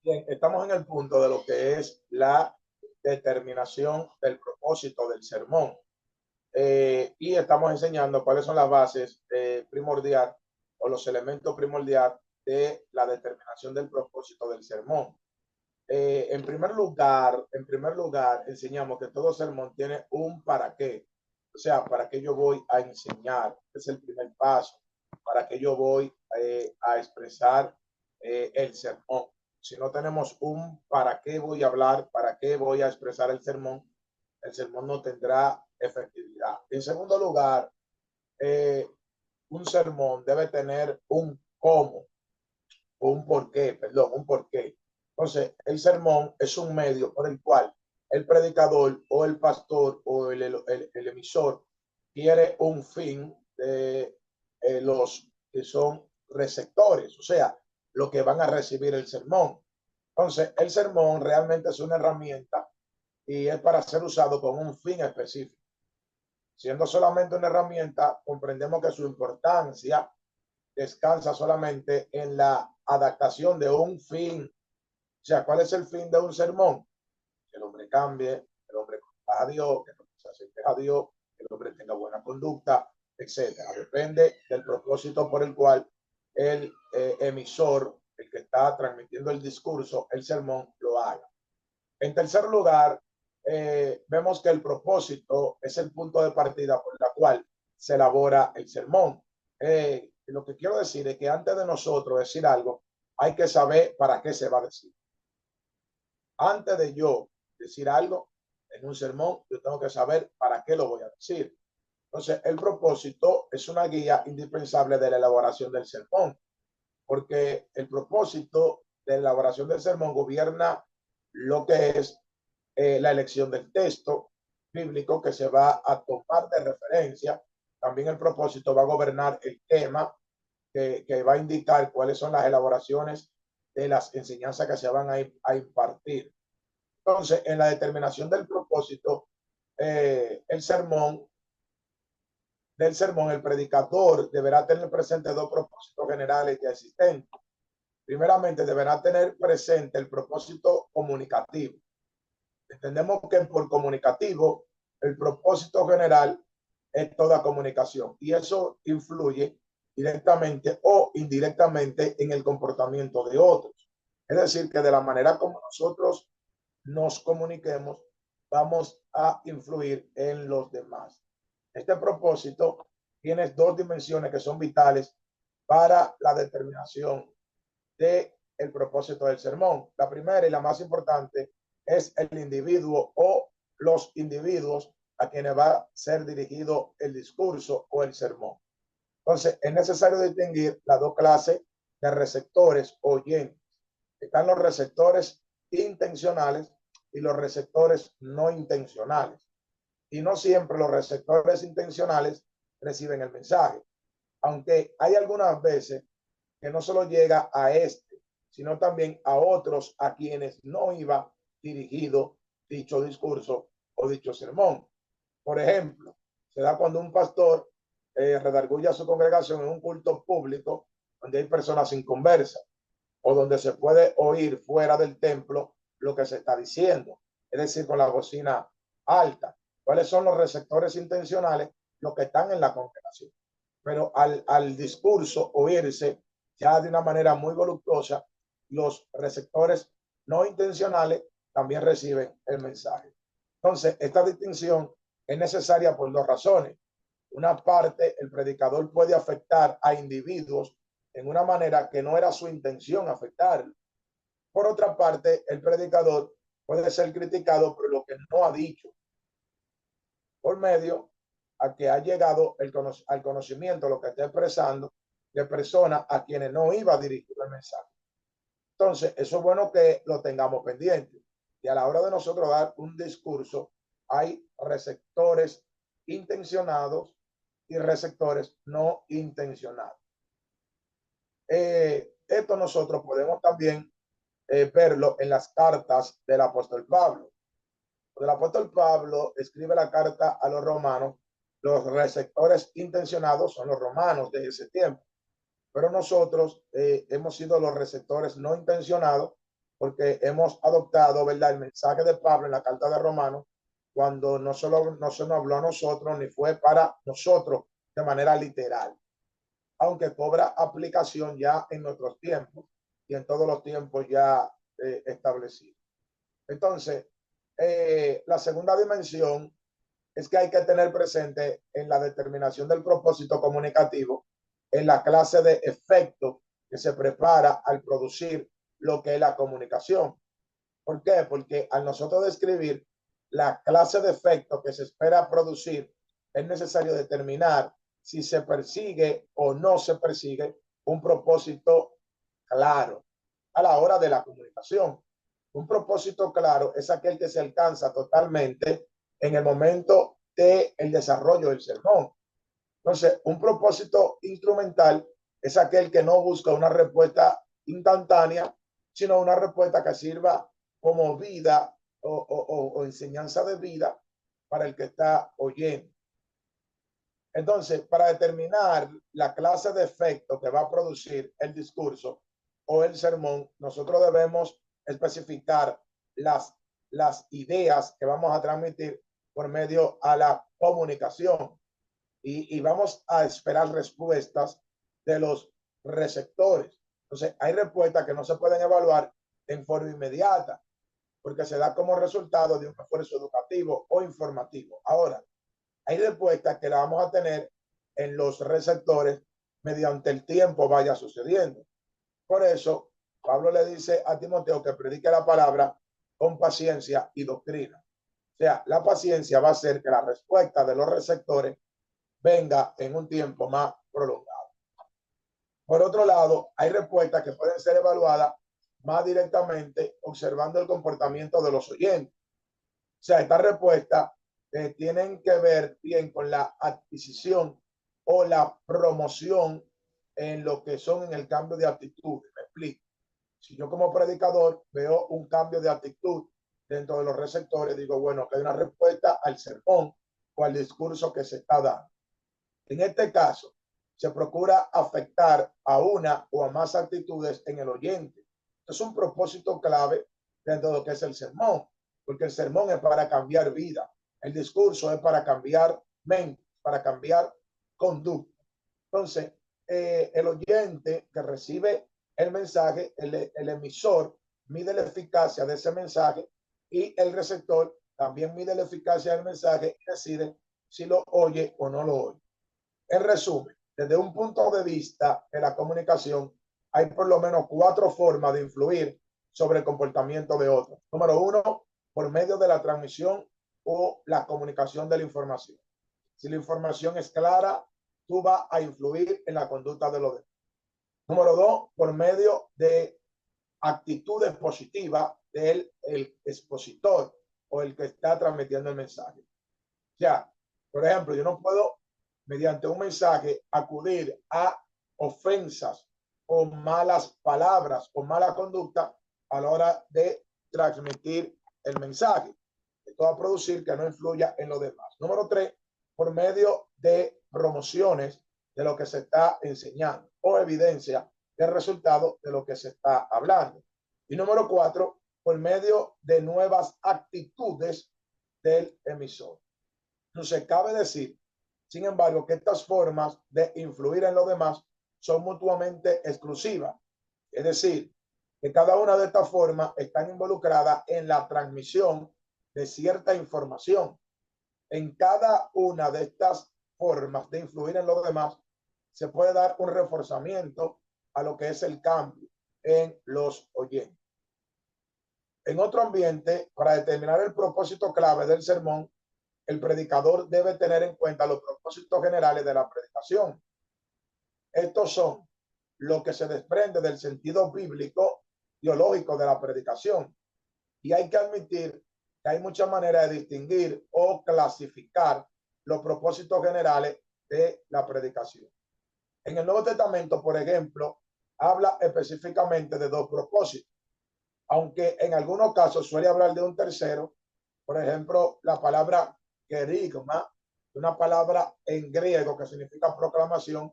Bien, estamos en el punto de lo que es la determinación del propósito del sermón. Y estamos enseñando cuáles son las bases primordial o los elementos primordiales de la determinación del propósito del sermón. En primer lugar, enseñamos que todo sermón tiene un para qué. O sea, para qué yo voy a enseñar. Este es el primer paso. Para qué yo voy a expresar el sermón. Si no tenemos un para qué voy a hablar, para qué voy a expresar el sermón no tendrá efectividad. En segundo lugar, un sermón debe tener un cómo o un porqué, perdón, un porqué. Entonces, el sermón es un medio por el cual el predicador o el pastor o el emisor quiere un fin de los que son receptores, o sea, los que van a recibir el sermón. Entonces, el sermón realmente es una herramienta y es para ser usado con un fin específico. Siendo solamente una herramienta, comprendemos que su importancia descansa solamente en la adaptación de un fin. O sea, ¿cuál es el fin de un sermón? Que el hombre cambie, que el hombre conozca a Dios, que el hombre se acerque a Dios, que el hombre tenga buena conducta, etcétera. Depende del propósito por el cual el emisor, el que está transmitiendo el discurso, el sermón, lo haga. En tercer lugar, vemos que el propósito es el punto de partida por la cual se elabora el sermón. Lo que quiero decir es que antes de nosotros decir algo, hay que saber para qué se va a decir. Antes de yo decir algo en un sermón, yo tengo que saber para qué lo voy a decir. Entonces, el propósito es una guía indispensable de la elaboración del sermón, porque el propósito de la elaboración del sermón gobierna lo que es la elección del texto bíblico que se va a tomar de referencia. También el propósito va a gobernar el tema que va a indicar cuáles son las elaboraciones de las enseñanzas que se van a impartir. Entonces, en la determinación del propósito, el sermón, el predicador deberá tener presente dos propósitos generales ya existentes. Primeramente, deberá tener presente el propósito comunicativo. Entendemos que por comunicativo, el propósito general es toda comunicación y eso influye directamente o indirectamente en el comportamiento de otros. Es decir, que de la manera como nosotros nos comuniquemos, vamos a influir en los demás. Este propósito tiene dos dimensiones que son vitales para la determinación del propósito del sermón. La primera y la más importante es el individuo o los individuos a quienes va a ser dirigido el discurso o el sermón. Entonces, es necesario distinguir las dos clases de receptores oyentes. Están los receptores intencionales y los receptores no intencionales. Y no siempre los receptores intencionales reciben el mensaje, aunque hay algunas veces que no solo llega a este, sino también a otros a quienes no iba dirigido dicho discurso o dicho sermón. Por ejemplo, se da cuando un pastor redarguye a su congregación en un culto público donde hay personas sin conversa o donde se puede oír fuera del templo lo que se está diciendo, es decir, con la bocina alta. ¿Cuáles son los receptores intencionales? Los que están en la congregación. Pero al discurso oírse ya de una manera muy voluptuosa, los receptores no intencionales también reciben el mensaje. Entonces, esta distinción es necesaria por dos razones. Una parte, el predicador puede afectar a individuos en una manera que no era su intención afectar. Por otra parte, el predicador puede ser criticado por lo que no ha dicho, por medio a que ha llegado al conocimiento, lo que está expresando, de personas a quienes no iba a dirigir el mensaje. Entonces, eso es bueno que lo tengamos pendiente. Y a la hora de nosotros dar un discurso, hay receptores intencionados y receptores no intencionados. Esto nosotros podemos también verlo en las cartas del apóstol Pablo. El apóstol Pablo escribe la carta a los romanos. Los receptores intencionados son los romanos de ese tiempo, pero nosotros hemos sido los receptores no intencionados porque hemos adoptado, ¿verdad?, el mensaje de Pablo en la carta de Romanos, cuando no solo no se nos habló a nosotros, ni fue para nosotros de manera literal, aunque cobra aplicación ya en nuestros tiempos y en todos los tiempos ya establecidos. Entonces, la segunda dimensión es que hay que tener presente en la determinación del propósito comunicativo, en la clase de efecto que se prepara al producir lo que es la comunicación. ¿Por qué? Porque al nosotros describir la clase de efecto que se espera producir, es necesario determinar si se persigue o no se persigue un propósito claro a la hora de la comunicación. Un propósito claro es aquel que se alcanza totalmente en el momento del desarrollo del sermón. Entonces, un propósito instrumental es aquel que no busca una respuesta instantánea, sino una respuesta que sirva como vida o enseñanza de vida para el que está oyendo. Entonces, para determinar la clase de efecto que va a producir el discurso o el sermón, nosotros debemos especificar las ideas que vamos a transmitir por medio a la comunicación y vamos a esperar respuestas de los receptores. Entonces, hay respuestas que no se pueden evaluar en forma inmediata porque se da como resultado de un esfuerzo educativo o informativo. Ahora, hay respuestas que la vamos a tener en los receptores mediante el tiempo vaya sucediendo. Por eso, Pablo le dice a Timoteo que predique la palabra con paciencia y doctrina. O sea, la paciencia va a hacer que la respuesta de los receptores venga en un tiempo más prolongado. Por otro lado, hay respuestas que pueden ser evaluadas más directamente observando el comportamiento de los oyentes. O sea, estas respuestas tienen que ver bien con la adquisición o la promoción en lo que son en el cambio de actitud. Me explico. Si yo como predicador veo un cambio de actitud dentro de los receptores, digo, bueno, que hay una respuesta al sermón o al discurso que se está dando. En este caso, se procura afectar a una o a más actitudes en el oyente. Es un propósito clave dentro de lo que es el sermón, porque el sermón es para cambiar vida, el discurso es para cambiar mente, para cambiar conducta. Entonces, el oyente que recibe el mensaje, el emisor mide la eficacia de ese mensaje y el receptor también mide la eficacia del mensaje y decide si lo oye o no lo oye. En resumen, desde un punto de vista de la comunicación, hay por lo menos 4 formas de influir sobre el comportamiento de otros. Número 1, por medio de la transmisión o la comunicación de la información. Si la información es clara, tú vas a influir en la conducta de los demás. Número 2, por medio de actitudes positivas del expositor o el que está transmitiendo el mensaje. Ya, por ejemplo, yo no puedo, mediante un mensaje, acudir a ofensas o malas palabras o mala conducta a la hora de transmitir el mensaje. Esto va a producir que no influya en los demás. Número 3, por medio de promociones de lo que se está enseñando o evidencia del resultado de lo que se está hablando. Y número 4, por medio de nuevas actitudes del emisor. Entonces, cabe decir, sin embargo, que estas formas de influir en los demás son mutuamente exclusivas. Es decir, que cada una de estas formas están involucradas en la transmisión de cierta información. En cada una de estas formas de influir en los demás se puede dar un reforzamiento a lo que es el cambio en los oyentes. En otro ambiente, para determinar el propósito clave del sermón, el predicador debe tener en cuenta los propósitos generales de la predicación. Estos son lo que se desprende del sentido bíblico teológico de la predicación. Y hay que admitir que hay muchas maneras de distinguir o clasificar los propósitos generales de la predicación. En el Nuevo Testamento, por ejemplo, habla específicamente de 2 propósitos, aunque en algunos casos suele hablar de un tercero. Por ejemplo, la palabra querigma, una palabra en griego que significa proclamación.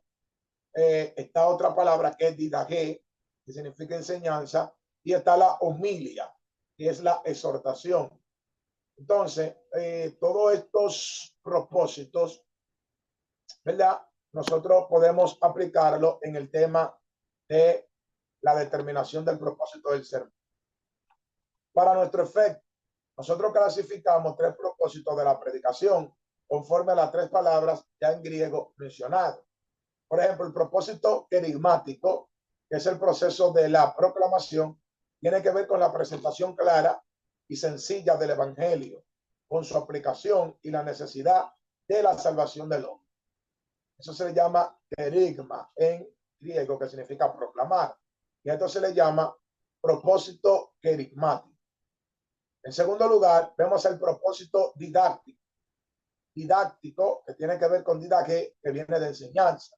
Esta otra palabra que es didagé, que significa enseñanza, y está la homilia, que es la exhortación. Entonces, todos estos propósitos, ¿verdad? Nosotros podemos aplicarlo en el tema de la determinación del propósito del sermón. Para nuestro efecto, nosotros clasificamos 3 propósitos de la predicación conforme a las 3 palabras ya en griego mencionadas. Por ejemplo, el propósito querigmático, que es el proceso de la proclamación, tiene que ver con la presentación clara y sencilla del evangelio, con su aplicación y la necesidad de la salvación del hombre. Eso se le llama querigma en griego, que significa proclamar. Y esto se le llama propósito querigmático. En segundo lugar, vemos el propósito didáctico. Didáctico, que tiene que ver con didaque, que viene de enseñanza.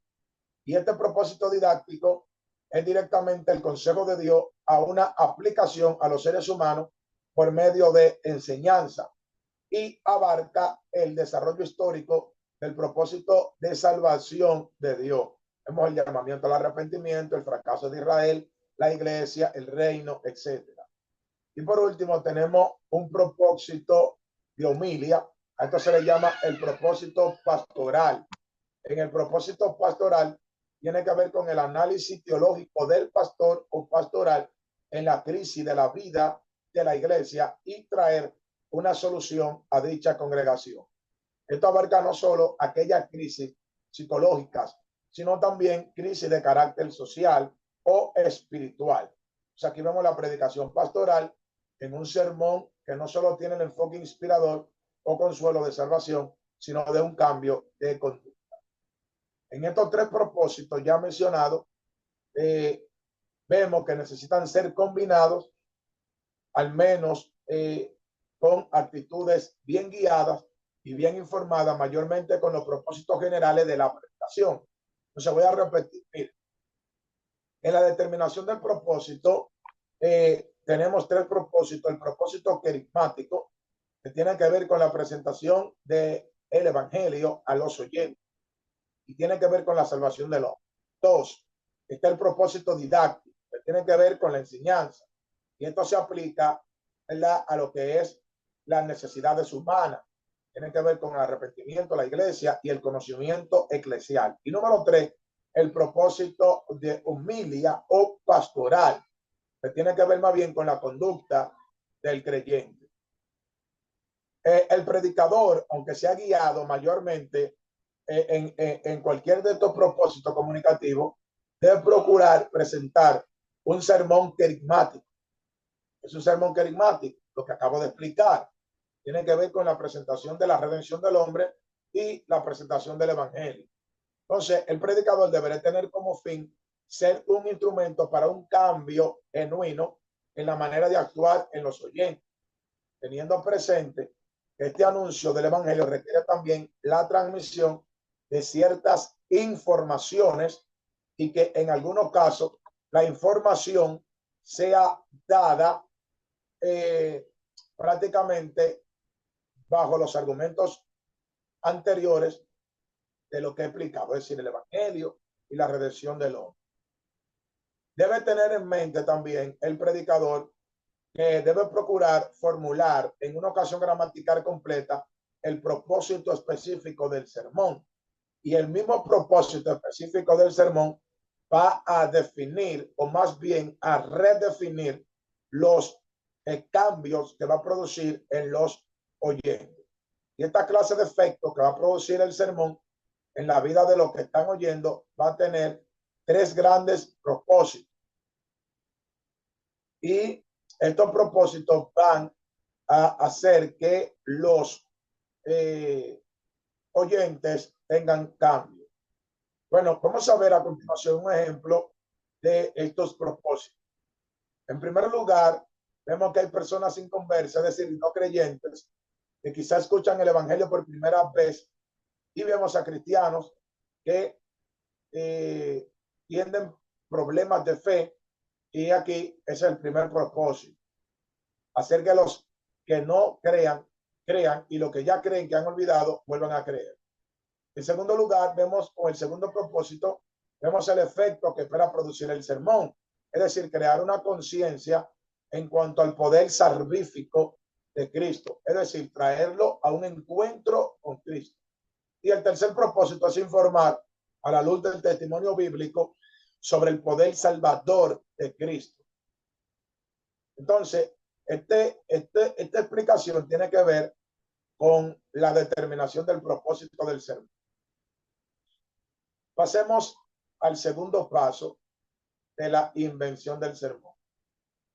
Y este propósito didáctico es directamente el consejo de Dios a una aplicación a los seres humanos por medio de enseñanza y abarca el desarrollo histórico del propósito de salvación de Dios. Vemos el llamamiento al arrepentimiento, el fracaso de Israel, la iglesia, el reino, etc. Y por último tenemos un propósito de homilia. A esto se le llama el propósito pastoral. En el propósito pastoral tiene que ver con el análisis teológico del pastor o pastoral en la crisis de la vida de la iglesia y traer una solución a dicha congregación. Esto abarca no solo aquellas crisis psicológicas, sino también crisis de carácter social o espiritual. O sea, aquí vemos la predicación pastoral en un sermón que no solo tiene el enfoque inspirador o consuelo de salvación, sino de un cambio de conducta. En estos 3 propósitos ya mencionados, vemos que necesitan ser combinados, al menos con actitudes bien guiadas y bien informadas, mayormente con los propósitos generales de la predicación. Entonces voy a repetir. En la determinación del propósito, tenemos 3 propósitos. El propósito querigmático, que tiene que ver con la presentación del evangelio a los oyentes y tiene que ver con la salvación del hombre. 2, está el propósito didáctico, que tiene que ver con la enseñanza. Y esto se aplica, ¿verdad?, a lo que es las necesidades humanas. Tiene que ver con el arrepentimiento, la iglesia y el conocimiento eclesial. Y número 3, el propósito de homilia o pastoral, que tiene que ver más bien con la conducta del creyente. El predicador, aunque sea guiado mayormente en cualquier de estos propósitos comunicativos, debe procurar presentar un sermón querigmático. Es un sermón querigmático, lo que acabo de explicar. Tiene que ver con la presentación de la redención del hombre y la presentación del evangelio. Entonces, el predicador deberá tener como fin ser un instrumento para un cambio genuino en la manera de actuar en los oyentes, teniendo presente que este anuncio del evangelio requiere también la transmisión de ciertas informaciones y que en algunos casos la información sea dada prácticamente bajo los argumentos anteriores de lo que he explicado, es decir, el evangelio y la redención del hombre. Debe tener en mente también el predicador que debe procurar formular en una ocasión gramatical completa el propósito específico del sermón. Y el mismo propósito específico del sermón va a definir, o más bien a redefinir, los cambios que va a producir en los oyentes. Y esta clase de efecto que va a producir el sermón en la vida de los que están oyendo va a tener 3 grandes propósitos. Y estos propósitos van a hacer que los oyentes tengan cambio. Bueno, vamos a ver a continuación un ejemplo de estos propósitos. En primer lugar, vemos que hay personas inconversas, es decir, no creyentes, que quizás escuchan el evangelio por primera vez, y vemos a cristianos que tienen problemas de fe, y aquí es el primer propósito: hacer que los que no crean, y los que ya creen que han olvidado, vuelvan a creer. En segundo lugar, vemos con el segundo propósito, vemos el efecto que espera producir el sermón, es decir, crear una conciencia en cuanto al poder salvífico de Cristo, es decir, traerlo a un encuentro con Cristo. Y el tercer propósito es informar a la luz del testimonio bíblico sobre el poder salvador de Cristo. Entonces, esta explicación tiene que ver con la determinación del propósito del sermón. Pasemos al segundo paso de la invención del sermón.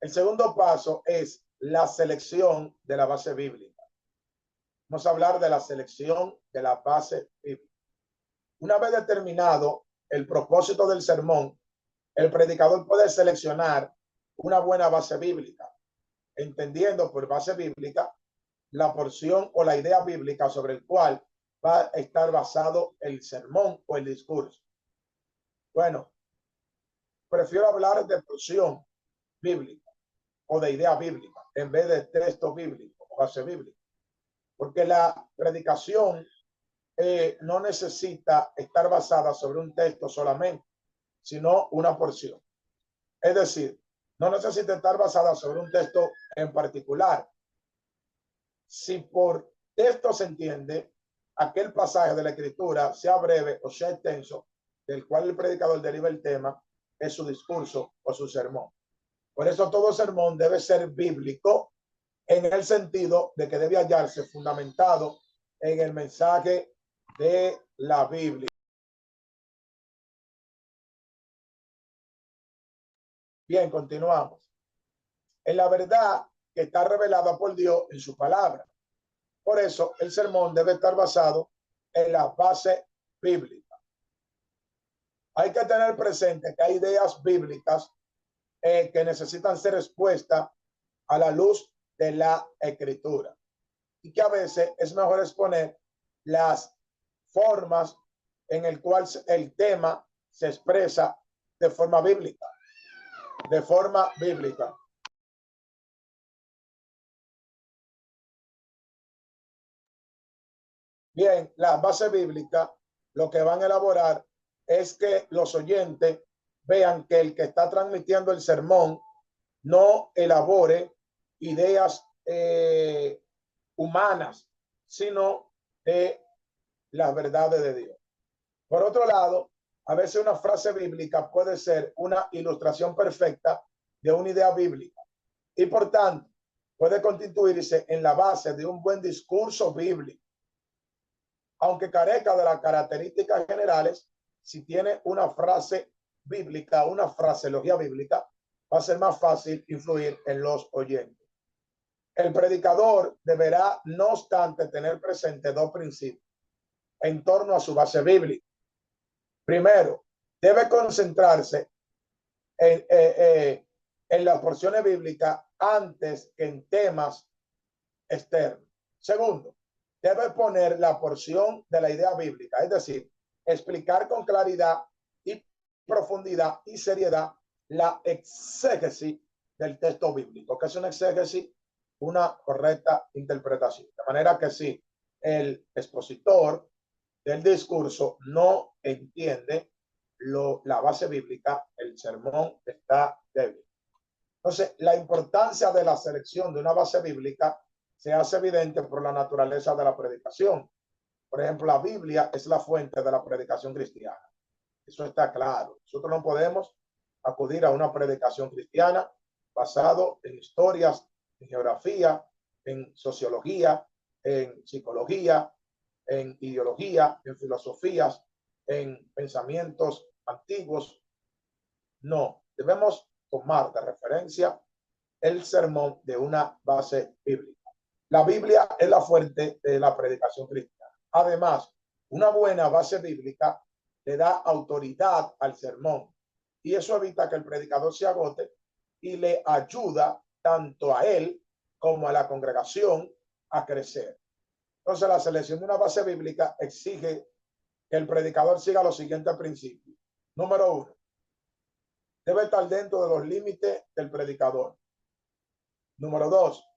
El segundo paso es la selección de la base bíblica. Vamos a hablar de la selección de la base bíblica. Una vez determinado el propósito del sermón, el predicador puede seleccionar una buena base bíblica, entendiendo por base bíblica la porción o la idea bíblica sobre el cual va a estar basado el sermón o el discurso. Bueno, prefiero hablar de porción bíblica o de idea bíblica en vez de texto bíblico o base bíblica, porque la predicación no necesita estar basada sobre un texto solamente, sino una porción. Es decir, no necesita estar basada sobre un texto en particular. Si por texto se entiende aquel pasaje de la escritura, sea breve o sea extenso, del cual el predicador deriva el tema, es su discurso o su sermón. Por eso todo sermón debe ser bíblico en el sentido de que debe hallarse fundamentado en el mensaje de la Biblia. Bien, continuamos. En la verdad que está revelada por Dios en su palabra. Por eso el sermón debe estar basado en la base bíblica. Hay que tener presente que hay ideas bíblicas que necesitan ser expuestas a la luz de la escritura y que a veces es mejor exponer las formas en el cual el tema se expresa de forma bíblica. De forma bíblica. Bien, la base bíblica lo que van a elaborar es que los oyentes vean que el que está transmitiendo el sermón no elabore ideas humanas, sino de las verdades de Dios. Por otro lado, a veces una frase bíblica puede ser una ilustración perfecta de una idea bíblica y por tanto puede constituirse en la base de un buen discurso bíblico. Aunque carezca de las características generales, si tiene una frase bíblica, una fraseología bíblica, va a ser más fácil influir en los oyentes. El predicador deberá, no obstante, tener presente dos principios en torno a su base bíblica. Primero, debe concentrarse en las porciones bíblicas antes que en temas externos. Segundo, debe poner la porción de la idea bíblica, es decir, explicar con claridad y profundidad y seriedad la exégesis del texto bíblico. ¿Qué es una exégesis? Una correcta interpretación. De manera que si el expositor del discurso no entiende la base bíblica, el sermón está débil. Entonces, la importancia de la selección de una base bíblica se hace evidente por la naturaleza de la predicación. Por ejemplo, la Biblia es la fuente de la predicación cristiana. Eso está claro. Nosotros no podemos acudir a una predicación cristiana basado en historias, en geografía, en sociología, en psicología, en ideología, en filosofías, en pensamientos antiguos. No, debemos tomar de referencia el sermón de una base bíblica. La Biblia es la fuente de la predicación cristiana. Además, una buena base bíblica le da autoridad al sermón y eso evita que el predicador se agote y le ayuda tanto a él como a la congregación a crecer. Entonces, la selección de una base bíblica exige que el predicador siga los siguientes principios. Número uno, debe estar dentro de los límites del predicador. Número dos,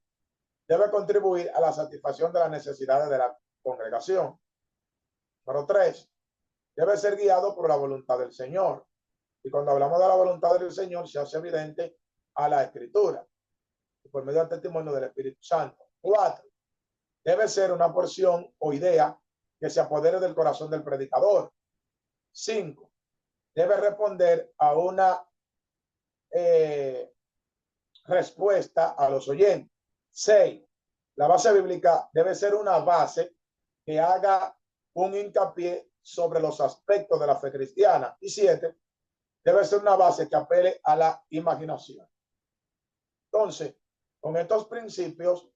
debe contribuir a la satisfacción de las necesidades de la congregación. Número tres, debe ser guiado por la voluntad del Señor. Y cuando hablamos de la voluntad del Señor, se hace evidente a la Escritura. y por medio del testimonio del Espíritu Santo. 4. Debe ser una porción o idea que se apodere del corazón del predicador. 5. Debe responder a una respuesta a los oyentes. 6. La base bíblica debe ser una base que haga un hincapié sobre los aspectos de la fe cristiana. Y 7. Debe ser una base que apele a la imaginación. Entonces, con estos principios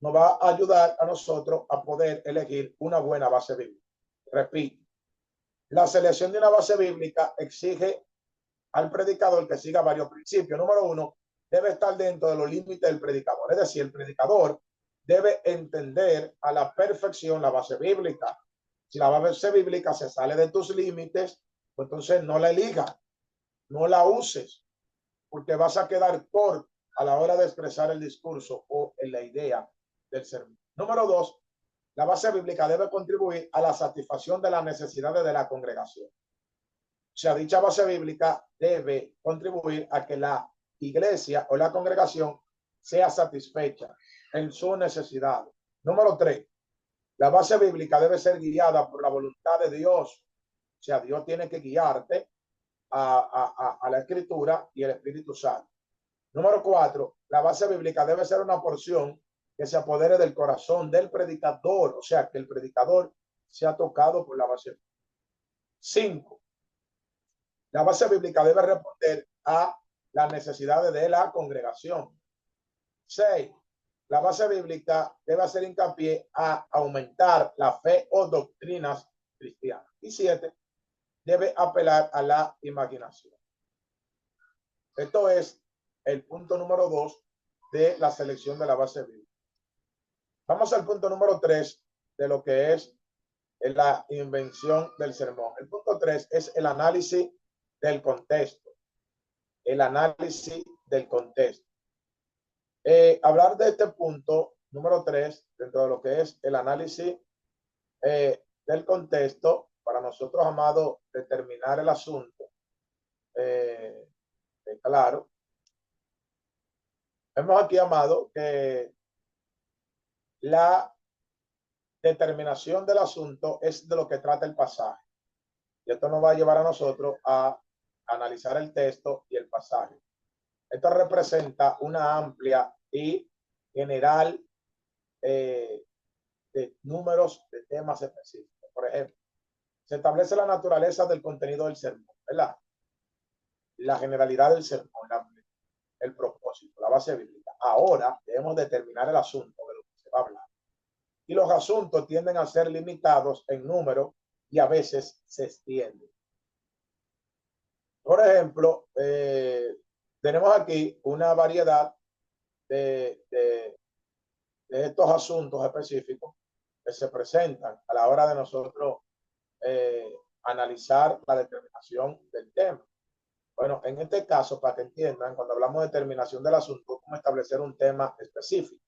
nos va a ayudar a nosotros a poder elegir una buena base bíblica. Repito, la selección de una base bíblica exige al predicador que siga varios principios. Número 1, debe estar dentro de los límites del predicador. Es decir, el predicador debe entender a la perfección la base bíblica. Si la base bíblica se sale de tus límites, pues entonces no la elijas, no la uses, porque vas a quedar corto a la hora de expresar el discurso o en la idea del sermón. Número 2, la base bíblica debe contribuir a la satisfacción de las necesidades de la congregación. O sea, dicha base bíblica debe contribuir a que la iglesia o la congregación sea satisfecha en sus necesidades. Número 3, la base bíblica debe ser guiada por la voluntad de Dios. O sea, Dios tiene que guiarte a la Escritura y el Espíritu Santo. Número 4, la base bíblica debe ser una porción que se apodere del corazón del predicador, o sea, que el predicador sea tocado por la base bíblica. 5, la base bíblica debe responder a las necesidades de la congregación. 6, la base bíblica debe hacer hincapié a aumentar la fe o doctrinas cristianas. Y 7, debe apelar a la imaginación. Esto es el punto número 2 de la selección de la base bíblica. Vamos al punto número 3 de lo que es la invención del sermón. El punto 3 es el análisis del contexto. El análisis del contexto. Hablar de este punto número 3 dentro de lo que es el análisis del contexto, para nosotros, amados, determinar el asunto. Claro. Vemos aquí, amado, que la determinación del asunto es de lo que trata el pasaje. Y esto nos va a llevar a nosotros a analizar el texto y el pasaje. Esto representa una amplia y general de números de temas específicos. Por ejemplo, se establece la naturaleza del contenido del sermón, ¿verdad? La generalidad del sermón, el propósito, la base bíblica. Ahora debemos determinar el asunto de lo que se va a hablar. Y los asuntos tienden a ser limitados en número y a veces se extienden. Por ejemplo, tenemos aquí una variedad de estos asuntos específicos que se presentan a la hora de nosotros analizar la determinación del tema. Bueno, en este caso, para que entiendan, cuando hablamos de determinación del asunto, cómo establecer un tema específico.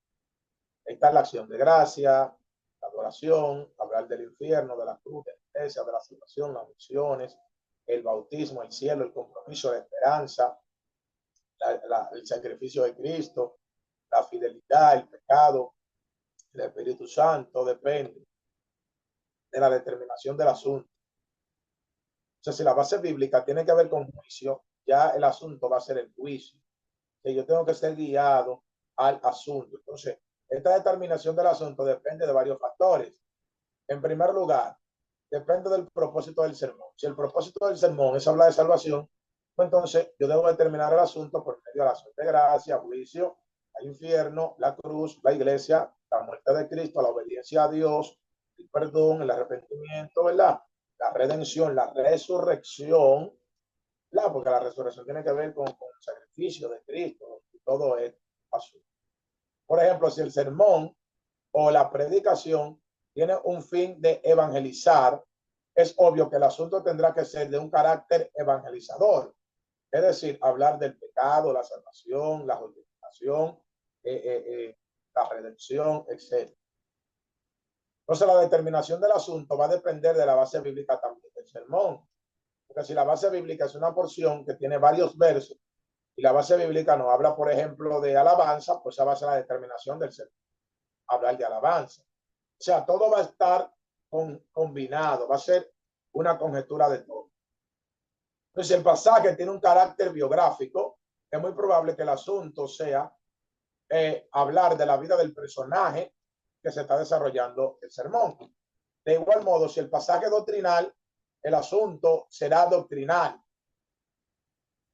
Está la acción de gracia, la adoración, hablar del infierno, de la cruz, de la iglesia, de la salvación, las misiones, el bautismo, el cielo, el compromiso, la esperanza, el sacrificio de Cristo, la fidelidad, el pecado, el Espíritu Santo. Depende de la determinación del asunto. O sea, si la base bíblica tiene que ver con juicio, ya el asunto va a ser el juicio. Que yo tengo que ser guiado al asunto. Entonces, esta determinación del asunto depende de varios factores. En primer lugar, depende del propósito del sermón. Si el propósito del sermón es hablar de salvación, pues entonces yo debo determinar el asunto por medio de la acción de gracia, juicio, el infierno, la cruz, la iglesia, la muerte de Cristo, la obediencia a Dios, el perdón, el arrepentimiento, ¿verdad? La redención, la resurrección, ¿verdad? Porque la resurrección tiene que ver con el sacrificio de Cristo y todo es asunto. Por ejemplo, si el sermón o la predicación tiene un fin de evangelizar, es obvio que el asunto tendrá que ser de un carácter evangelizador. Es decir, hablar del pecado, la salvación, la justificación, la redención, etc. Entonces, la determinación del asunto va a depender de la base bíblica también del sermón. Porque si la base bíblica es una porción que tiene varios versos y la base bíblica no habla, por ejemplo, de alabanza, pues esa va a ser la determinación del ser. Hablar de alabanza. O sea, todo va a estar combinado, va a ser una conjetura de todo. Entonces, el pasaje tiene un carácter biográfico, es muy probable que el asunto sea hablar de la vida del personaje que se está desarrollando el sermón. De igual modo, si el pasaje es doctrinal, el asunto será doctrinal,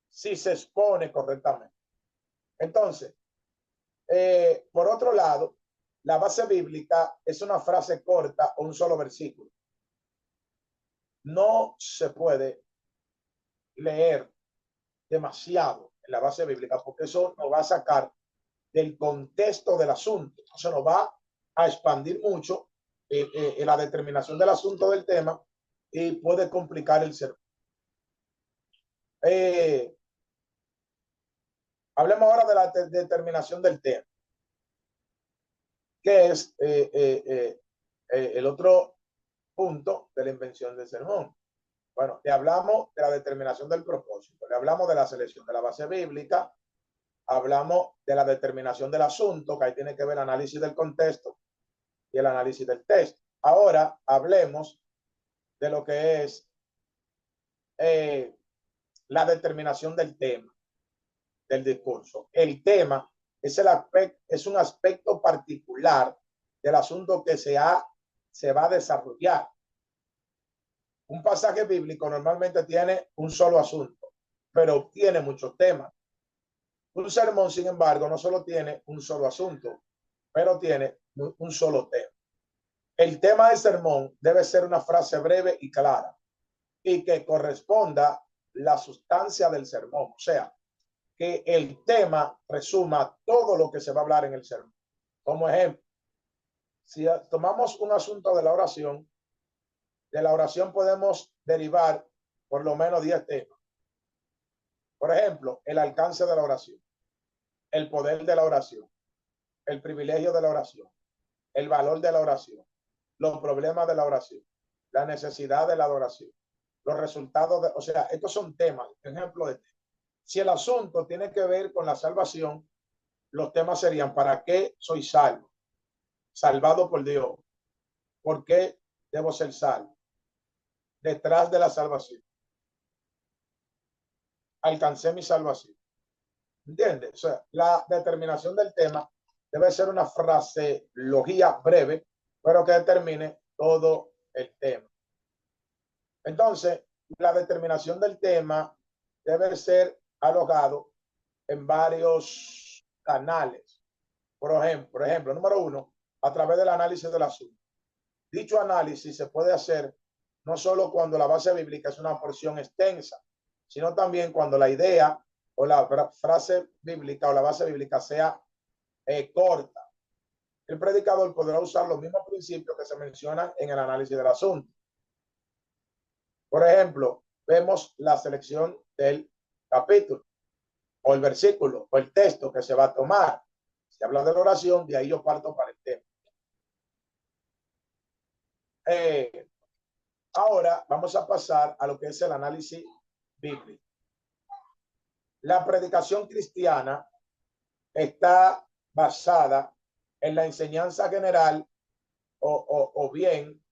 si se expone correctamente. Entonces, por otro lado, la base bíblica es una frase corta o un solo versículo. No se puede leer demasiado en la base bíblica porque eso nos va a sacar del contexto del asunto. Eso nos va a expandir mucho la determinación del asunto del tema y puede complicar el sermón. Hablemos ahora de la determinación del tema, que es el otro punto de la invención del sermón. Bueno, le hablamos de la determinación del propósito, le hablamos de la selección de la base bíblica, hablamos de la determinación del asunto, que ahí tiene que ver el análisis del contexto y el análisis del texto. Ahora hablemos de lo que es la determinación del tema, del discurso. El tema es, es un aspecto particular del asunto que se va a desarrollar. Un pasaje bíblico normalmente tiene un solo asunto, pero tiene muchos temas. Un sermón, sin embargo, no solo tiene un solo asunto, pero tiene un solo tema. El tema del sermón debe ser una frase breve y clara y que corresponda la sustancia del sermón. O sea, que el tema resuma todo lo que se va a hablar en el sermón. Como ejemplo, si tomamos un asunto de la oración podemos derivar por lo menos 10 temas. Por ejemplo, el alcance de la oración, el poder de la oración, el privilegio de la oración, el valor de la oración, los problemas de la oración, la necesidad de la adoración, los resultados de, o sea, estos son temas, ejemplo de temas. Si el asunto tiene que ver con la salvación, los temas serían: ¿para qué soy salvo? Salvado por Dios. ¿Por qué debo ser salvo? Detrás de la salvación. Alcancé mi salvación. ¿Entiendes? O sea, la determinación del tema debe ser una fraseología breve, pero que determine todo el tema. Entonces, la determinación del tema debe ser alojado en varios canales. Por ejemplo, número uno, a través del análisis del asunto. Dicho análisis se puede hacer no solo cuando la base bíblica es una porción extensa, sino también cuando la idea o la frase bíblica o la base bíblica sea corta. El predicador podrá usar los mismos principios que se mencionan en el análisis del asunto. Por ejemplo, vemos la selección del capítulo o el versículo o el texto que se va a tomar. Si habla de la oración, de ahí yo parto para el tema. Ahora vamos a pasar a lo que es el análisis bíblico. La predicación cristiana está basada en la enseñanza general o bien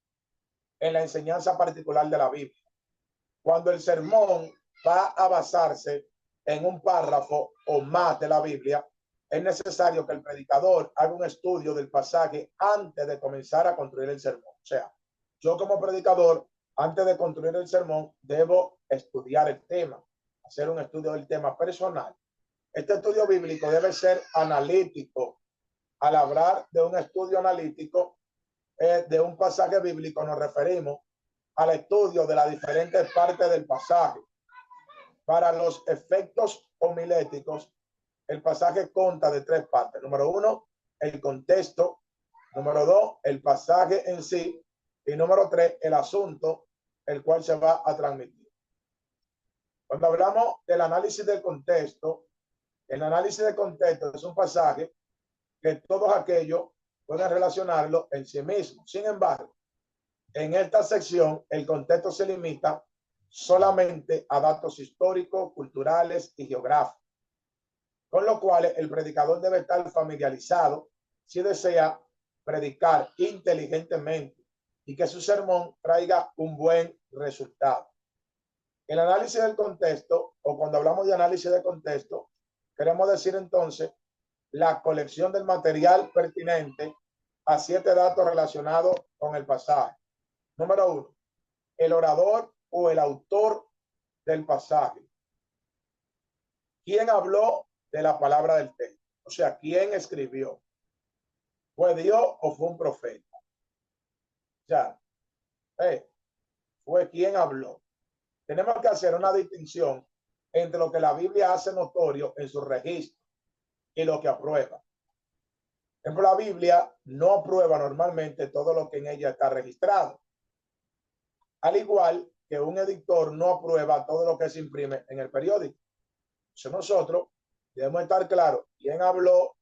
en la enseñanza particular de la Biblia. Cuando el sermón va a basarse en un párrafo o más de la Biblia, es necesario que el predicador haga un estudio del pasaje antes de comenzar a construir el sermón. O sea, yo como predicador, antes de construir el sermón, debo estudiar el tema, hacer un estudio del tema personal. Este estudio bíblico debe ser analítico. Al hablar de un estudio analítico de un pasaje bíblico, nos referimos al estudio de las diferentes partes del pasaje. Para los efectos homiléticos, el pasaje consta de 3 partes. Número 1, el contexto. Número 2, el pasaje en sí. Y número 3, el asunto, el cual se va a transmitir. Cuando hablamos del análisis del contexto, el análisis de contexto es un pasaje que todos aquellos pueden relacionarlo en sí mismo. Sin embargo, en esta sección, el contexto se limita solamente a datos históricos, culturales y geográficos. con lo cual el predicador debe estar familiarizado si desea predicar inteligentemente y que su sermón traiga un buen resultado. El análisis del contexto, o cuando hablamos de análisis de contexto, queremos decir entonces la colección del material pertinente a 7 datos relacionados con el pasaje. Número 1, el orador o el autor del pasaje. ¿Quién habló de la palabra del texto? O sea, ¿quién escribió? ¿Fue Dios o fue un profeta? O sea, fue quien habló. Tenemos que hacer una distinción entre lo que la Biblia hace notorio en su registro y lo que aprueba. Por ejemplo, la Biblia no aprueba normalmente todo lo que en ella está registrado. Al igual que un editor no aprueba todo lo que se imprime en el periódico. Entonces nosotros debemos estar claros quién habló,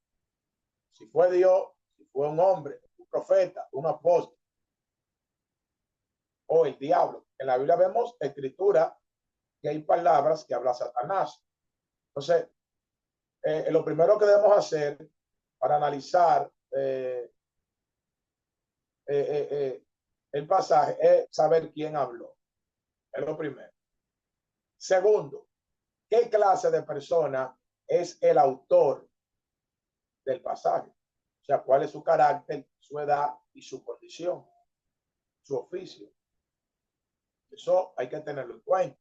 si fue Dios, si fue un hombre, un profeta, un apóstol o el diablo. En la Biblia vemos escritura que hay palabras que habla Satanás. Entonces, lo primero que debemos hacer para analizar el pasaje es saber quién habló. Es lo primero. Segundo, ¿qué clase de persona es el autor del pasaje? O sea, ¿cuál es su carácter, su edad y su condición, su oficio? Eso hay que tenerlo en cuenta.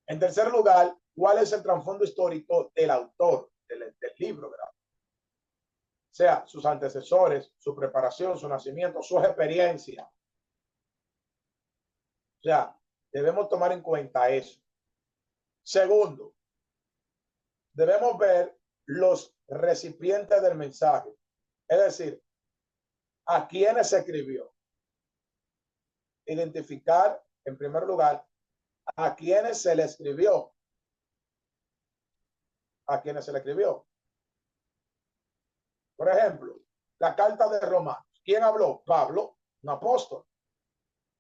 En tercer lugar, ¿cuál es el trasfondo histórico del autor del libro? ¿Verdad? O sea, sus antecesores, su preparación, su nacimiento, sus experiencias. O sea, debemos tomar en cuenta eso. Segundo, debemos ver los recipientes del mensaje. Es decir, a quiénes se escribió. Identificar, en primer lugar, a quiénes se le escribió. A quiénes se le escribió. Por ejemplo, la carta de Romanos. ¿Quién habló? Pablo, un apóstol.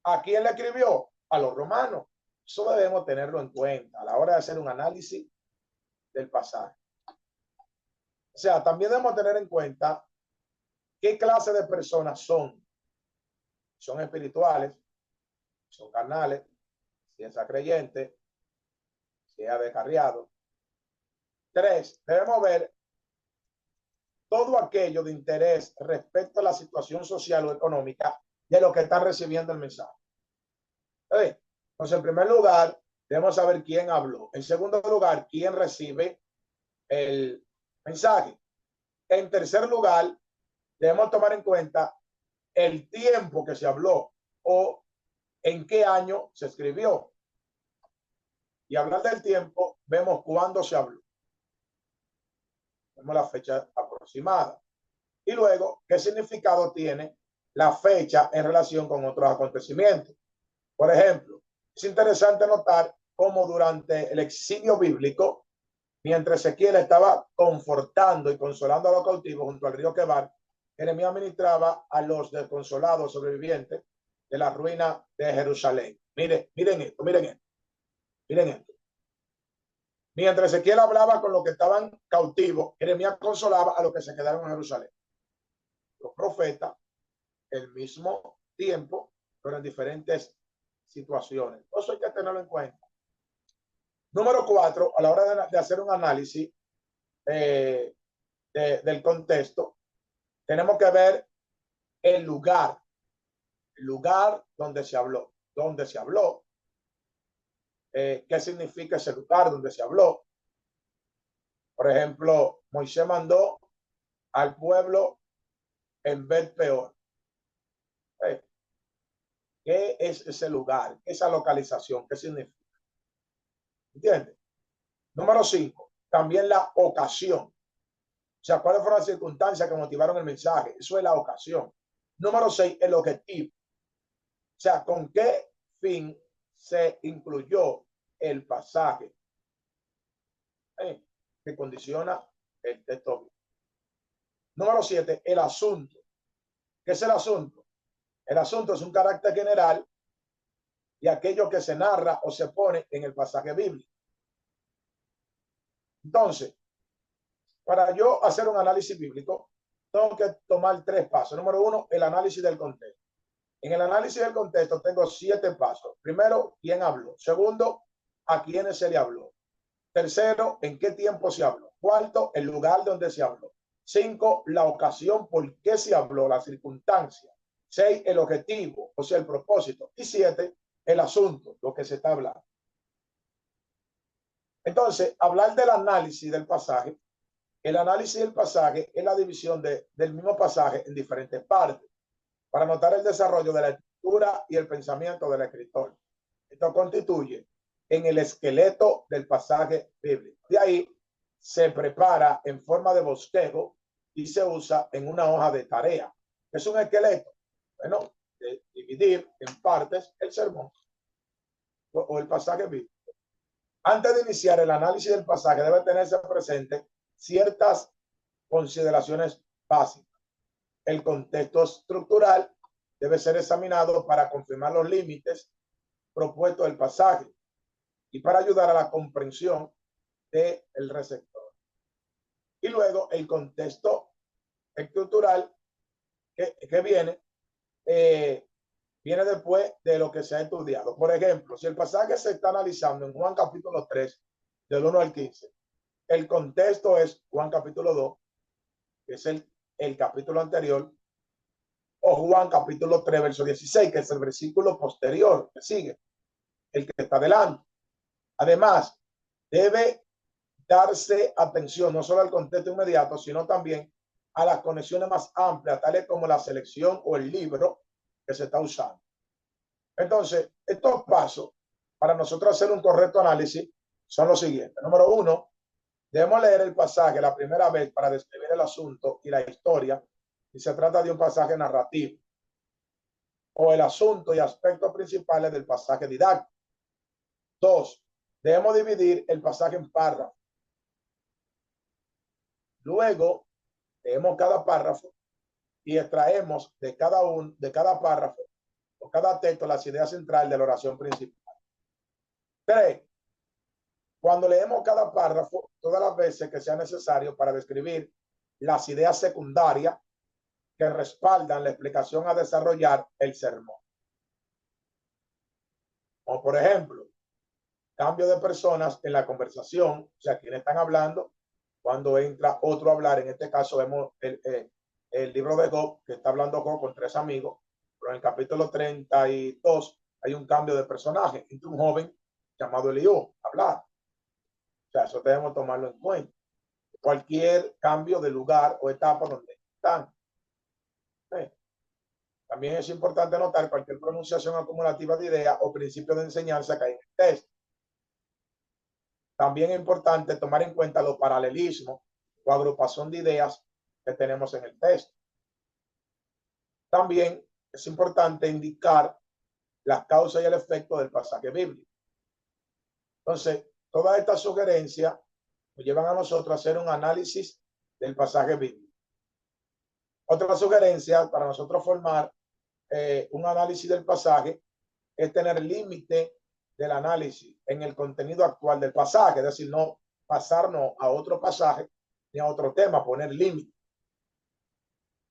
¿A quién le escribió? A los romanos. Eso debemos tenerlo en cuenta a la hora de hacer un análisis del pasaje. O sea, también debemos tener en cuenta qué clase de personas son. Son espirituales, son carnales, si es creyente, si es descarriado. 3, debemos ver todo aquello de interés respecto a la situación social o económica de lo que está recibiendo el mensaje. Entonces, en primer lugar, debemos saber quién habló. En segundo lugar, quién recibe el mensaje. En tercer lugar, debemos tomar en cuenta el tiempo que se habló o en qué año se escribió. Y hablar del tiempo, vemos cuándo se habló. Vemos la fecha aproximada. Y luego, ¿qué significado tiene la fecha en relación con otros acontecimientos? Por ejemplo, es interesante notar cómo durante el exilio bíblico, mientras Ezequiel estaba confortando y consolando a los cautivos junto al río Quebar, Jeremías ministraba a los desconsolados sobrevivientes de la ruina de Jerusalén. Miren esto, miren esto, miren esto. Mientras Ezequiel hablaba con los que estaban cautivos, Jeremías consolaba a los que se quedaron en Jerusalén. Los profetas, el mismo tiempo, pero en diferentes situaciones. Eso hay que tenerlo en cuenta. Número 4, a la hora de hacer un análisis del contexto, tenemos que ver el lugar donde se habló. ¿Dónde se habló? ¿Qué significa ese lugar donde se habló? Por ejemplo, Moisés mandó al pueblo en Bet Peor. ¿Qué es ese lugar? ¿Esa localización? ¿Qué significa? ¿Entiendes? Número 5, también la ocasión. O sea, ¿cuáles fueron las circunstancias que motivaron el mensaje? Eso es la ocasión. Número 6, el objetivo. O sea, ¿con qué fin se incluyó el pasaje? Que condiciona el texto. Número 7, el asunto. ¿Qué es el asunto? El asunto es un carácter general de aquello que se narra o se pone en el pasaje bíblico. Entonces, Para yo hacer un análisis bíblico, tengo que tomar 3 pasos. Número 1, el análisis del contexto. En el análisis del contexto tengo 7 pasos. Primero, ¿quién habló? Segundo, ¿a quiénes se le habló? Tercero, ¿en qué tiempo se habló? Cuarto, el lugar donde se habló. 5, la ocasión por qué se habló, la circunstancia. 6, el objetivo, o sea, el propósito. Y 7, el asunto, lo que se está hablando. Entonces, hablar del análisis del pasaje. El análisis del pasaje es la división del mismo pasaje en diferentes partes para notar el desarrollo de la escritura y el pensamiento del escritor. Esto constituye en el esqueleto del pasaje bíblico. De ahí se prepara en forma de bosquejo y se usa en una hoja de tarea. Es un esqueleto, bueno, de dividir en partes el sermón o el pasaje bíblico. Antes de iniciar el análisis del pasaje debe tenerse presente ciertas consideraciones básicas. El contexto estructural debe ser examinado para confirmar los límites propuestos del pasaje y para ayudar a la comprensión del receptor. Y luego el contexto estructural que viene después de lo que se ha estudiado. Por ejemplo, si el pasaje se está analizando en Juan capítulo 3, del 1 al 15, el contexto es Juan capítulo 2, que es el capítulo anterior, o Juan capítulo 3, verso 16, que es el versículo posterior, que sigue, el que está delante. Además, debe darse atención no solo al contexto inmediato, sino también a las conexiones más amplias, tales como la selección o el libro que se está usando. Entonces, estos pasos para nosotros hacer un correcto análisis son los siguientes. Número 1, debemos leer el pasaje la primera vez para describir el asunto y la historia, si se trata de un pasaje narrativo, o el asunto y aspectos principales del pasaje didáctico. 2, debemos dividir el pasaje en párrafos. Luego, leemos cada párrafo y extraemos de cada párrafo o cada texto las ideas centrales de la oración principal. 3, cuando leemos cada párrafo, todas las veces que sea necesario para describir las ideas secundarias que respaldan la explicación a desarrollar el sermón. Como por ejemplo, cambio de personas en la conversación, o sea, quienes están hablando, cuando entra otro a hablar. En este caso vemos el libro de Job, que está hablando Job con 3 amigos, pero en el capítulo 32 hay un cambio de personaje, entre un joven llamado Eliú a hablar. O sea, eso debemos tomarlo en cuenta. Cualquier cambio de lugar o etapa donde están. También es importante notar cualquier pronunciación acumulativa de ideas o principio de enseñanza que hay en el texto. También es importante tomar en cuenta los paralelismos o agrupación de ideas que tenemos en el texto. También es importante indicar las causas y el efecto del pasaje bíblico. Entonces, todas estas sugerencias nos llevan a nosotros a hacer un análisis del pasaje bíblico. Otra sugerencia para nosotros formar un análisis del pasaje es tener límite del análisis en el contenido actual del pasaje, es decir, no pasarnos a otro pasaje ni a otro tema, poner límite.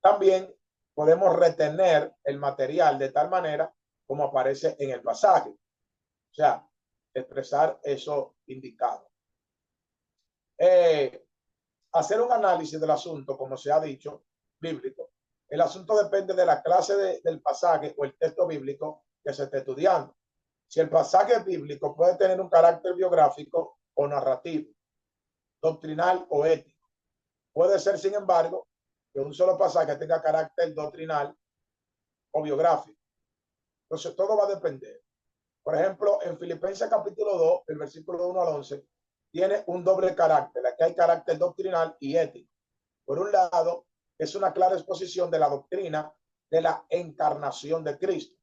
También podemos retener el material de tal manera como aparece en el pasaje, o sea, expresar eso indicado. Hacer un análisis del asunto, como se ha dicho, bíblico. El asunto depende de la clase del pasaje o el texto bíblico que se esté estudiando. Si el pasaje bíblico puede tener un carácter biográfico o narrativo, doctrinal o ético. Puede ser, sin embargo, que un solo pasaje tenga carácter doctrinal o biográfico. Entonces, todo va a depender. Por ejemplo, en Filipenses capítulo 2, el versículo 1 al 11, tiene un doble carácter. Aquí hay carácter doctrinal y ético. Por un lado, es una clara exposición de la doctrina de la encarnación de Cristo.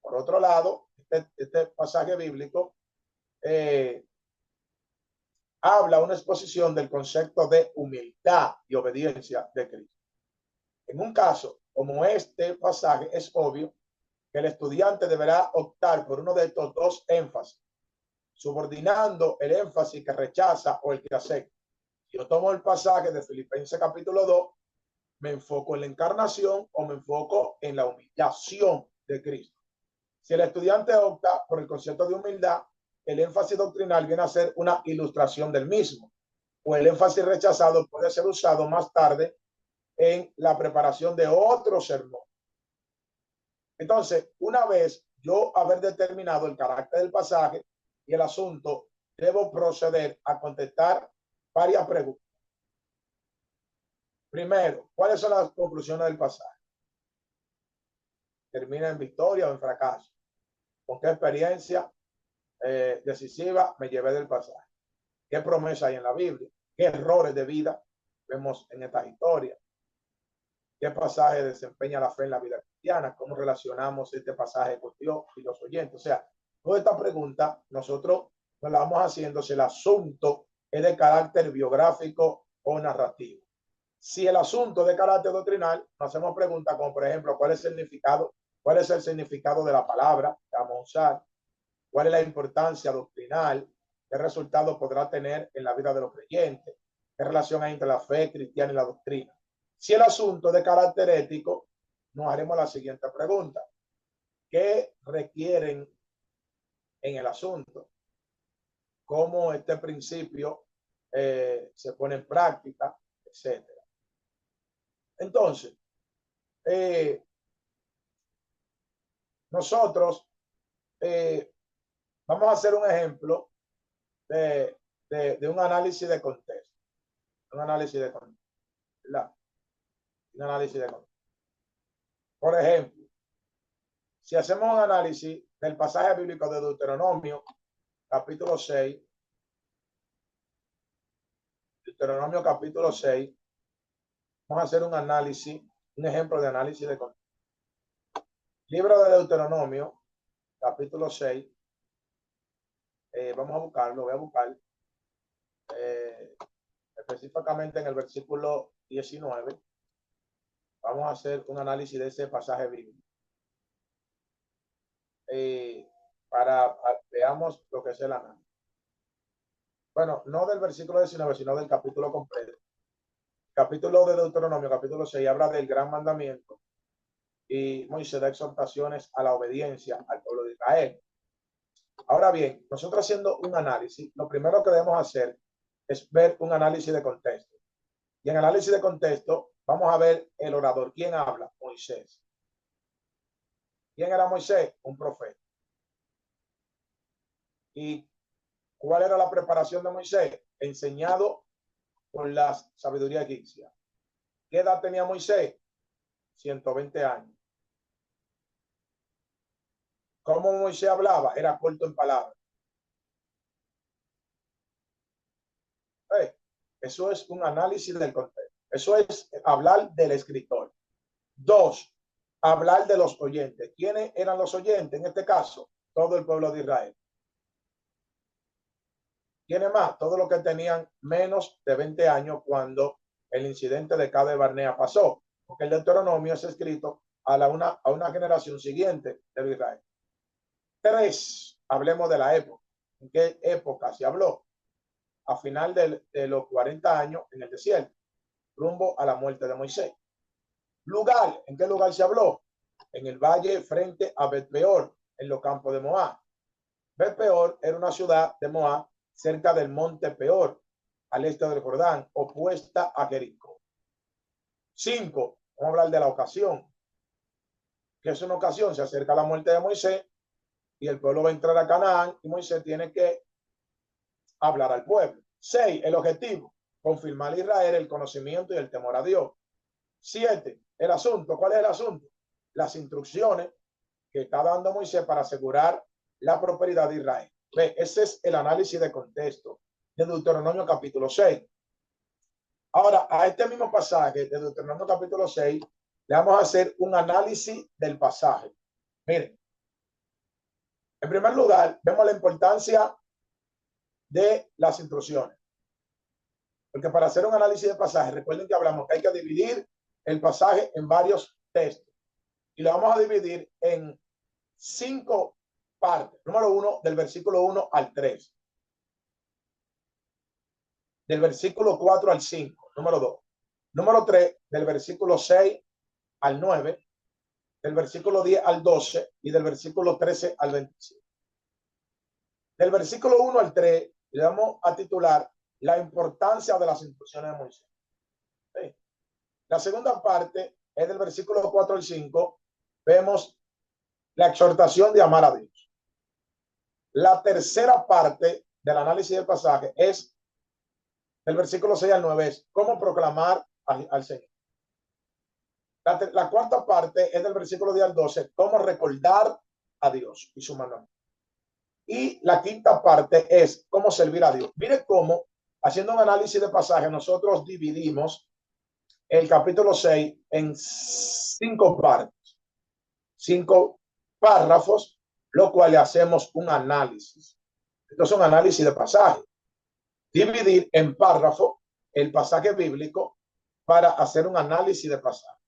Por otro lado, este pasaje bíblico habla una exposición del concepto de humildad y obediencia de Cristo. En un caso como este pasaje, es obvio que el estudiante deberá optar por uno de estos dos énfasis, subordinando el énfasis que rechaza o el que acepta. Yo tomo el pasaje de Filipenses capítulo 2, me enfoco en la encarnación o me enfoco en la humillación de Cristo. Si el estudiante opta por el concepto de humildad, el énfasis doctrinal viene a ser una ilustración del mismo, o el énfasis rechazado puede ser usado más tarde en la preparación de otro sermón. Entonces, una vez yo haber determinado el carácter del pasaje y el asunto, debo proceder a contestar varias preguntas. Primero, ¿cuáles son las conclusiones del pasaje? ¿Termina en victoria o en fracaso? ¿Con qué experiencia decisiva me llevé del pasaje? ¿Qué promesa hay en la Biblia? ¿Qué errores de vida vemos en esta historia? ¿Qué pasaje desempeña la fe en la vida cristiana? ¿Cómo relacionamos este pasaje con Dios y los oyentes? O sea, toda esta pregunta nosotros nos la vamos haciendo si el asunto es de carácter biográfico o narrativo. Si el asunto es de carácter doctrinal, nos hacemos preguntas como, por ejemplo, ¿cuál es el significado de la palabra que vamos a usar? ¿Cuál es la importancia doctrinal? ¿Qué resultado podrá tener en la vida de los creyentes? ¿Qué relación hay entre la fe cristiana y la doctrina? Si el asunto es de carácter ético, nos haremos la siguiente pregunta. ¿Qué requieren en el asunto? ¿Cómo este principio se pone en práctica? Etcétera. Entonces, nosotros vamos a hacer un ejemplo de un análisis de contexto. Un análisis de contexto. ¿Verdad? Un análisis de contexto. Por ejemplo, si hacemos un análisis del pasaje bíblico de Deuteronomio, capítulo 6, Deuteronomio capítulo 6, vamos a hacer un análisis, un ejemplo de análisis de contexto. Libro de Deuteronomio, capítulo 6, vamos a buscarlo, voy a buscar específicamente en el versículo 19. Vamos a hacer un análisis de ese pasaje bíblico. Para veamos lo que es el análisis. Bueno, no del versículo 19, sino del capítulo completo. Capítulo de Deuteronomio, capítulo 6, habla del gran mandamiento y Moisés da exhortaciones a la obediencia al pueblo de Israel. Ahora bien, nosotros haciendo un análisis, lo primero que debemos hacer es ver un análisis de contexto. Y en análisis de contexto, vamos a ver el orador. ¿Quién habla? Moisés. ¿Quién era Moisés? Un profeta. ¿Y cuál era la preparación de Moisés? Enseñado con la sabiduría egipcia. ¿Qué edad tenía Moisés? 120 años. ¿Cómo Moisés hablaba? Era corto en palabras. Eso es un análisis del contexto. Eso es hablar del escritor. Dos, hablar de los oyentes. ¿Quiénes eran los oyentes? En este caso, todo el pueblo de Israel. ¿Quiénes más? Todos los que tenían menos de 20 años cuando el incidente de Cades Barnea pasó. Porque el Deuteronomio es escrito a una generación siguiente de Israel. Tres, hablemos de la época. ¿En qué época se habló? A final de los 40 años en el desierto, rumbo a la muerte de Moisés. Lugar, ¿en qué lugar se habló? En el valle frente a Bet-peor, en los campos de Moab. Bet-peor era una ciudad de Moab cerca del monte Peor, al este del Jordán, opuesta a Jericó. 5. Vamos a hablar de la ocasión. ¿Qué es una ocasión? Se acerca la muerte de Moisés y el pueblo va a entrar a Canaán y Moisés tiene que hablar al pueblo. 6. El objetivo, confirmar a Israel el conocimiento y el temor a Dios. 7. El asunto. ¿Cuál es el asunto? Las instrucciones que está dando Moisés para asegurar la prosperidad de Israel. Ese es el análisis de contexto de Deuteronomio capítulo 6. Ahora, a este mismo pasaje de Deuteronomio capítulo 6, le vamos a hacer un análisis del pasaje. Miren, en primer lugar, vemos la importancia de las instrucciones. Porque para hacer un análisis de pasaje, recuerden que hablamos que hay que dividir el pasaje en varios textos. Y lo vamos a dividir en 5 partes. Número 1, del versículo 1 al 3. del versículo 4 al 5, número 2. Número 3, del versículo 6 al 9, del versículo 10 al 12 y del versículo 13 al 25. Del versículo 1 al 3 le vamos a titular la importancia de las instrucciones de Moisés. ¿Sí? La segunda parte es del versículo 4 al 5. Vemos la exhortación de amar a Dios. La tercera parte del análisis del pasaje es del versículo 6 al 9, es cómo proclamar al Señor. La cuarta parte es del versículo 10 al 12, cómo recordar a Dios y su mandamiento. Y la quinta parte es cómo servir a Dios. Mire cómo, haciendo un análisis de pasaje, nosotros dividimos el capítulo 6 en 5 partes, 5 párrafos, lo cual le hacemos un análisis. Entonces, un análisis de pasaje. Dividir en párrafo el pasaje bíblico para hacer un análisis de pasaje.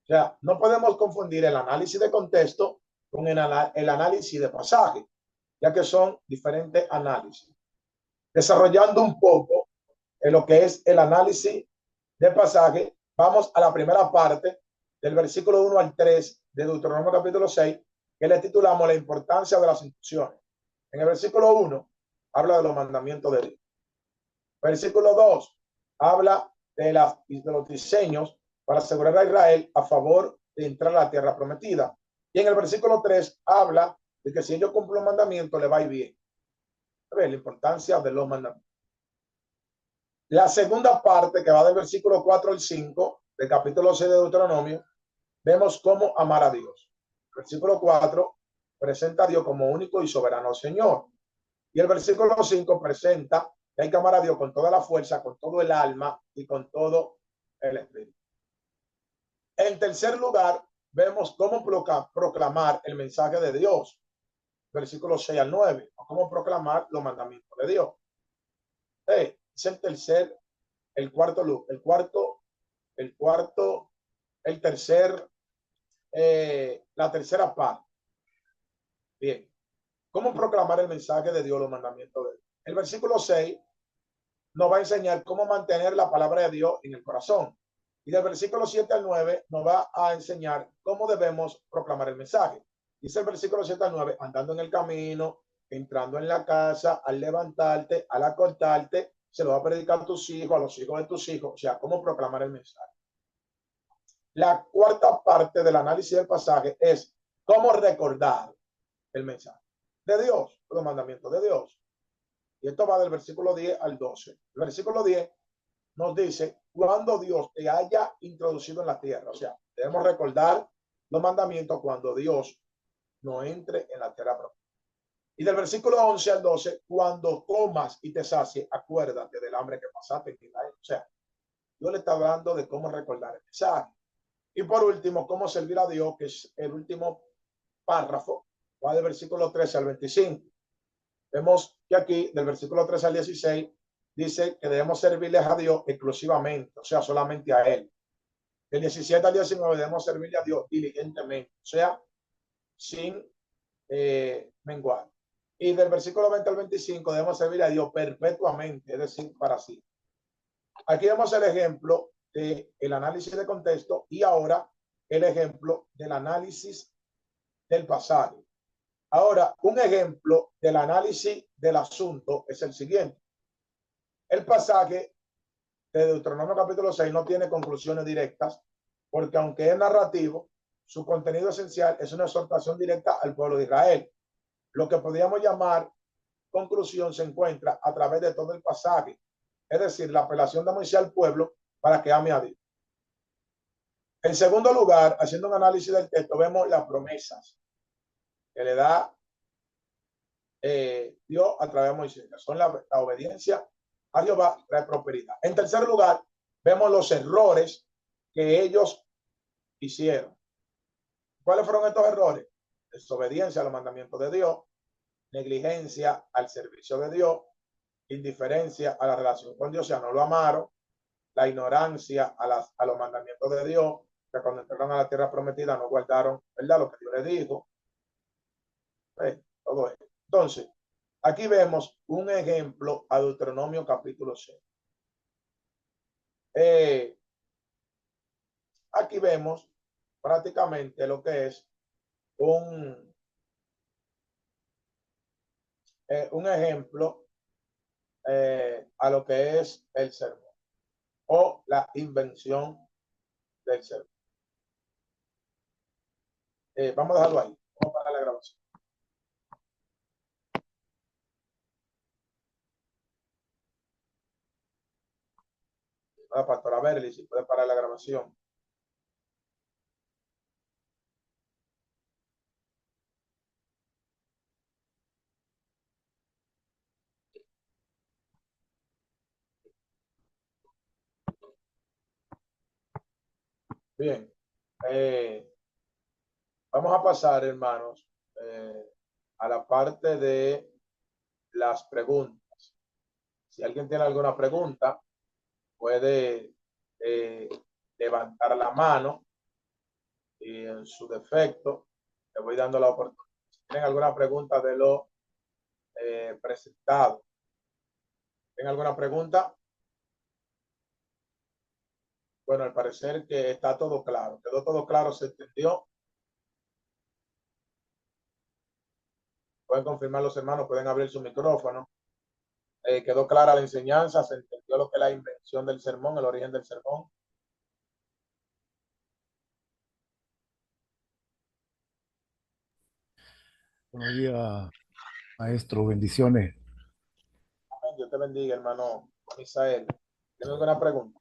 O sea, no podemos confundir el análisis de contexto con el análisis de pasaje, ya que son diferentes análisis. Desarrollando un poco en lo que es el análisis de pasaje, vamos a la primera parte del versículo 1 al 3 de Deuteronomio capítulo 6, que le titulamos la importancia de las instrucciones. En el versículo 1 habla de los mandamientos de Dios. Versículo 2 habla de los diseños para asegurar a Israel a favor de entrar a la tierra prometida. Y en el versículo 3 habla de que si ellos cumplen los mandamientos, le va a ir bien. La importancia de los mandamientos. La segunda parte, que va del versículo 4 al 5 del capítulo 6 de Deuteronomio, vemos cómo amar a Dios. El versículo 4 presenta a Dios como único y soberano Señor. Y el versículo 5 presenta que hay que amar a Dios con toda la fuerza, con todo el alma y con todo el espíritu. En tercer lugar, vemos cómo proclamar el mensaje de Dios. Versículos 6 al 9. O cómo proclamar los mandamientos de Dios. Es el tercer, la tercera parte. Bien. ¿Cómo proclamar el mensaje de Dios, los mandamientos de Dios? El versículo 6 nos va a enseñar cómo mantener la palabra de Dios en el corazón. Y del versículo 7 al 9 nos va a enseñar cómo debemos proclamar el mensaje. Dice el versículo 7 al 9, andando en el camino, entrando en la casa, al levantarte, al acostarte, se lo va a predicar a tus hijos, a los hijos de tus hijos. O sea, cómo proclamar el mensaje. La cuarta parte del análisis del pasaje es cómo recordar el mensaje de Dios, los mandamientos de Dios. Y esto va del versículo 10 al 12. El versículo 10 nos dice cuando Dios te haya introducido en la tierra. O sea, debemos recordar los mandamientos cuando Dios no entre en la tierra propia. Y del versículo 11 al 12, cuando comas y te sacies, acuérdate del hambre que pasaste en Israel. O sea, Dios le está hablando de cómo recordar el mensaje. Y por último, cómo servir a Dios, que es el último párrafo, va del versículo 13 al 25. Vemos que aquí, del versículo 13 al 16, dice que debemos servirles a Dios exclusivamente, o sea, solamente a Él. Del 17 al 19 debemos servirle a Dios diligentemente, o sea, sin menguar. Y del versículo 20 al 25 debemos servir a Dios perpetuamente, es decir, para sí. Aquí vemos el ejemplo del análisis de contexto y ahora el ejemplo del análisis del pasaje. Ahora, un ejemplo del análisis del asunto es el siguiente. El pasaje de Deuteronomio capítulo 6 no tiene conclusiones directas, porque aunque es narrativo, su contenido esencial es una exhortación directa al pueblo de Israel. Lo que podríamos llamar conclusión se encuentra a través de todo el pasaje, es decir, la apelación de Moisés al pueblo para que ame a Dios. En segundo lugar, haciendo un análisis del texto, vemos las promesas que le da Dios a través de Moisés. Son la obediencia a Jehová trae prosperidad. En tercer lugar, vemos los errores que ellos hicieron. ¿Cuáles fueron estos errores? Desobediencia a los mandamientos de Dios, negligencia al servicio de Dios, indiferencia a la relación con Dios, o sea, no lo amaron, la ignorancia a los mandamientos de Dios, que cuando entraron a la tierra prometida no guardaron, ¿verdad?, lo que Dios les dijo. Todo esto. Entonces, aquí vemos un ejemplo a Deuteronomio capítulo 6. Eh, Aquí vemos prácticamente lo que es un, un ejemplo a lo que es el sermón o la invención del sermón. Vamos a dejarlo ahí. Vamos a parar la grabación. La pastora Berly, si puede parar la grabación. Bien. Vamos a pasar, hermanos, a la parte de las preguntas. Si alguien tiene alguna pregunta, puede eh, levantar la mano y en su defecto le voy dando la oportunidad. Si tienen alguna pregunta de lo presentado, ¿tienen alguna pregunta? Bueno, al parecer que está todo claro. Quedó todo claro, se entendió. Pueden confirmar los hermanos, pueden abrir su micrófono. Quedó clara la enseñanza, se entendió lo que es la invención del sermón, el origen del sermón. Buenos días, maestro. Bendiciones. Amén. Dios te bendiga, hermano Misael. ¿Tiene alguna pregunta?